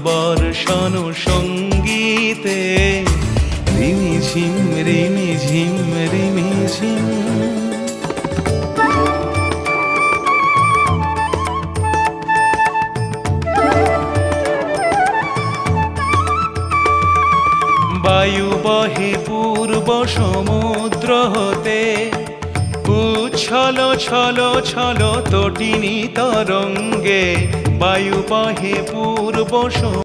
বর্ষণ সঙ্গীতে রিমিঝিম রিমিঝিম রিমিঝিম। বায়ু বহে পূর্ব সমুদ্র হতে, উচ্ছল ছল ছল তটিনী তরঙ্গে। বায়ু বহে পূর্ব